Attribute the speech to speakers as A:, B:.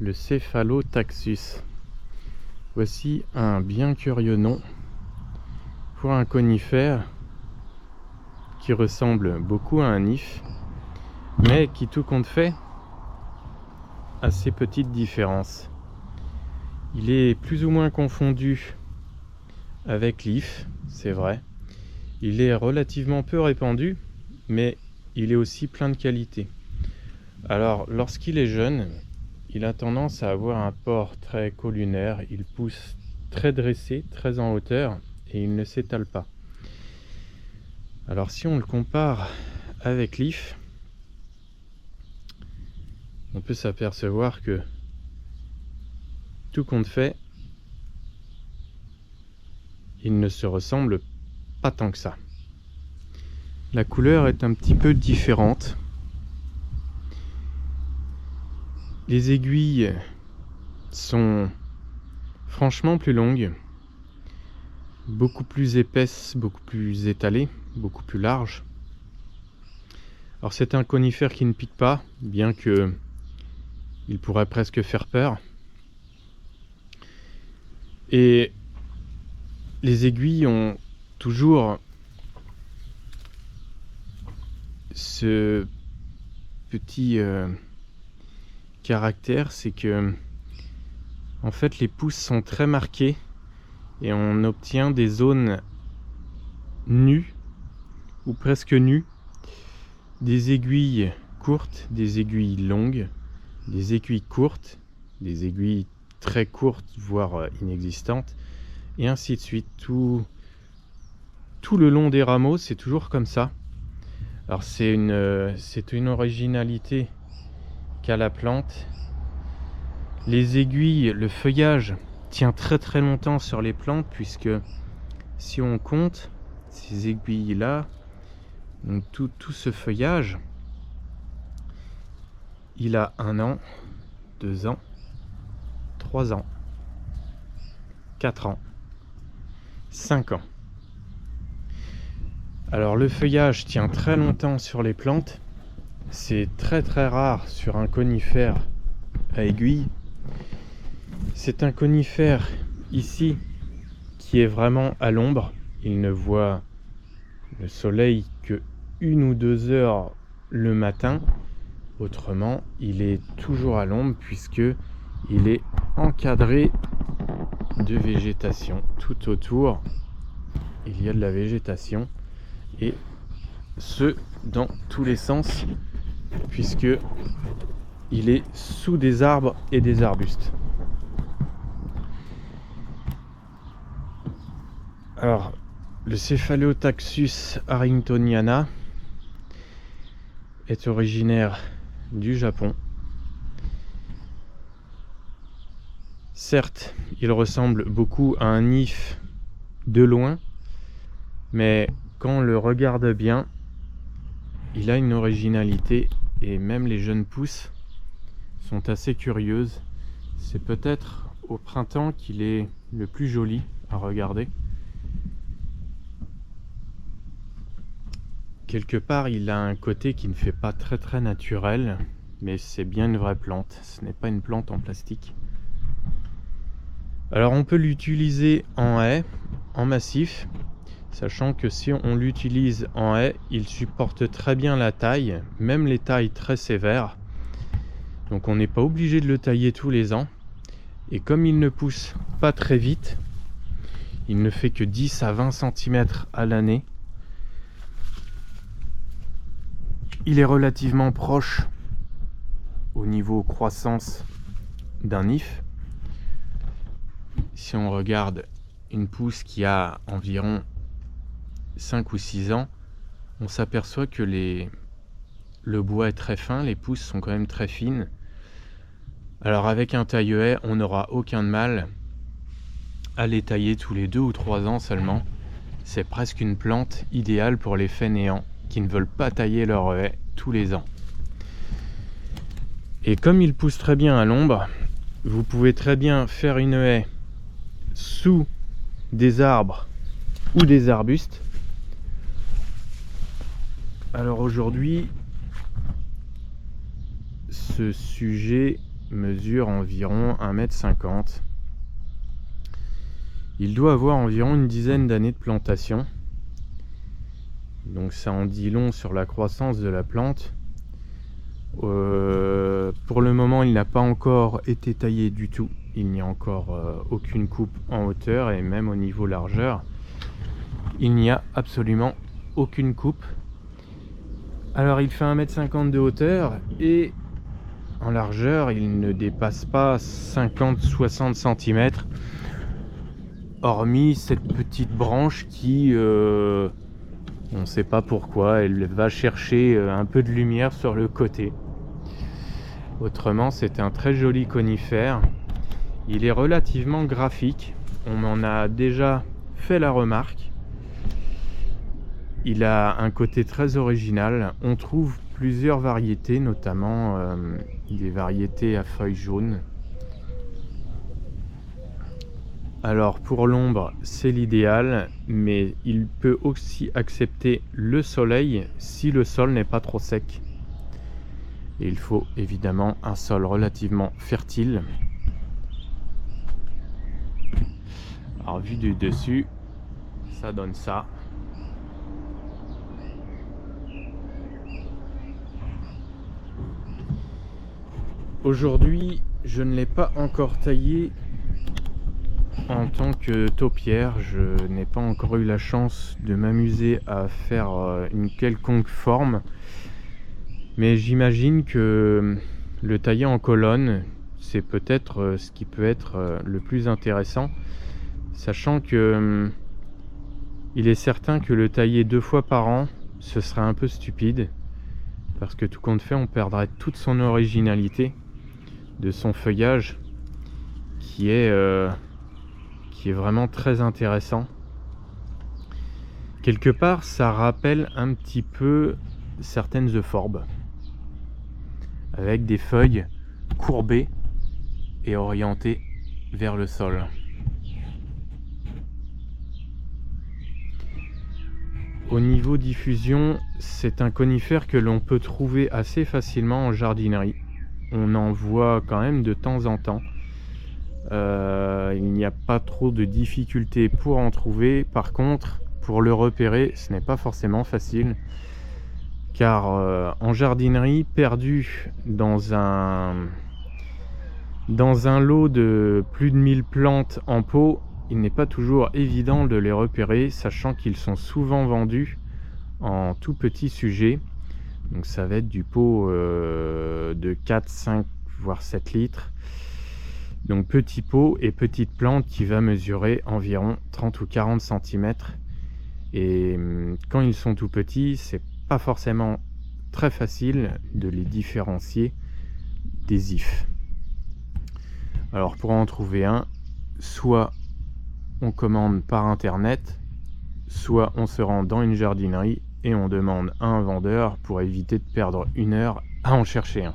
A: le Cephalotaxus. Voici un bien curieux nom pour un conifère qui ressemble beaucoup à un if, mais qui, tout compte fait, a ses petites différences. Il est plus ou moins confondu avec l'if, c'est vrai. Il est relativement peu répandu, mais il est aussi plein de qualités. Alors, lorsqu'il est jeune, il a tendance à avoir un port très caulunaire, il pousse très dressé, très en hauteur, et il ne s'étale pas. Alors si on le compare avec l'if, on peut s'apercevoir que, tout compte fait, il ne se ressemble pas tant que ça. La couleur est un petit peu différente. Les aiguilles sont franchement plus longues, beaucoup plus épaisses, beaucoup plus étalées, beaucoup plus larges. Alors c'est un conifère qui ne pique pas, bien que il pourrait presque faire peur. Et les aiguilles ont toujours ce petit caractère, c'est que en fait les pousses sont très marquées et on obtient des zones nues ou presque nues, des aiguilles courtes, des aiguilles longues, des aiguilles courtes, des aiguilles très courtes voire inexistantes, et ainsi de suite. Tout le long des rameaux, c'est toujours comme ça. Alors c'est une originalité qu'a la plante. Les aiguilles, le feuillage tient très très longtemps sur les plantes, puisque si on compte ces aiguilles là, donc tout ce feuillage, il a 1 an, 2 ans, 3 ans, 4 ans, 5 ans. Alors le feuillage tient très longtemps sur les plantes, c'est très très rare sur un conifère à aiguille. C'est un conifère ici qui est vraiment à l'ombre, il ne voit le soleil que 1 ou 2 heures le matin, autrement il est toujours à l'ombre puisque il est encadré de végétation. Tout autour il y a de la végétation, et ce dans tous les sens, puisque il est sous des arbres et des arbustes. Alors le Cephalotaxus harringtoniana est originaire du Japon. Certes, il ressemble beaucoup à un if de loin, mais quand on le regarde bien, il a une originalité, et même les jeunes pousses sont assez curieuses. C'est peut-être au printemps qu'il est le plus joli à regarder. Quelque part, il a un côté qui ne fait pas très très naturel, mais c'est bien une vraie plante, ce n'est pas une plante en plastique. Alors on peut l'utiliser en haie, en massif, sachant que si on l'utilise en haie, il supporte très bien la taille, même les tailles très sévères. Donc on n'est pas obligé de le tailler tous les ans. Et comme il ne pousse pas très vite, il ne fait que 10 à 20 cm à l'année, il est relativement proche au niveau croissance d'un if. Si on regarde une pousse qui a environ 5 ou 6 ans, on s'aperçoit que le bois est très fin, les pousses sont quand même très fines. Alors avec un taille-haie, on n'aura aucun mal à les tailler tous les 2 ou 3 ans seulement. C'est presque une plante idéale pour les fainéants qui ne veulent pas tailler leur haie tous les ans. Et comme il pousse très bien à l'ombre, vous pouvez très bien faire une haie sous des arbres ou des arbustes. Alors aujourd'hui, ce sujet mesure environ 1,50 m. Il doit avoir environ une dizaine d'années de plantation. Donc ça en dit long sur la croissance de la plante. Pour le moment, il n'a pas encore été taillé du tout. Il n'y a encore aucune coupe en hauteur et même au niveau largeur. Il n'y a absolument aucune coupe. Alors il fait 1,50 m de hauteur et en largeur, il ne dépasse pas 50-60 cm. Hormis cette petite branche qui, on ne sait pas pourquoi, elle va chercher un peu de lumière sur le côté. Autrement, c'est un très joli conifère. Il est relativement graphique. On m'en a déjà fait la remarque. Il a un côté très original. On trouve plusieurs variétés, notamment des variétés à feuilles jaunes. Alors pour l'ombre, c'est l'idéal, mais il peut aussi accepter le soleil si le sol n'est pas trop sec. Et il faut évidemment un sol relativement fertile. Alors vu du dessus, ça donne ça. Aujourd'hui, je ne l'ai pas encore taillé en tant que taupière. Je n'ai pas encore eu la chance de m'amuser à faire une quelconque forme. Mais j'imagine que le tailler en colonne, c'est peut-être ce qui peut être le plus intéressant. Sachant que il est certain que le tailler 2 fois par an, ce serait un peu stupide. Parce que tout compte fait, on perdrait toute son originalité de son feuillage qui est vraiment très intéressant. Quelque part, ça rappelle un petit peu certaines euphorbes avec des feuilles courbées et orientées vers le sol. Au niveau diffusion, c'est un conifère que l'on peut trouver assez facilement en jardinerie. On en voit quand même de temps en temps. Il n'y a pas trop de difficultés pour en trouver. Par contre, pour le repérer, ce n'est pas forcément facile. Car en jardinerie, perdu dans un lot de plus de 1000 plantes en pot, il n'est pas toujours évident de les repérer, sachant qu'ils sont souvent vendus en tout petits sujets. Donc ça va être du pot de 4, 5, voire 7 litres. Donc petit pot et petite plante qui va mesurer environ 30 ou 40 cm. Et quand ils sont tout petits, c'est pas forcément très facile de les différencier des ifs. Alors pour en trouver un, soit on commande par internet, soit on se rend dans une jardinerie et on demande à un vendeur pour éviter de perdre 1 heure à en chercher un.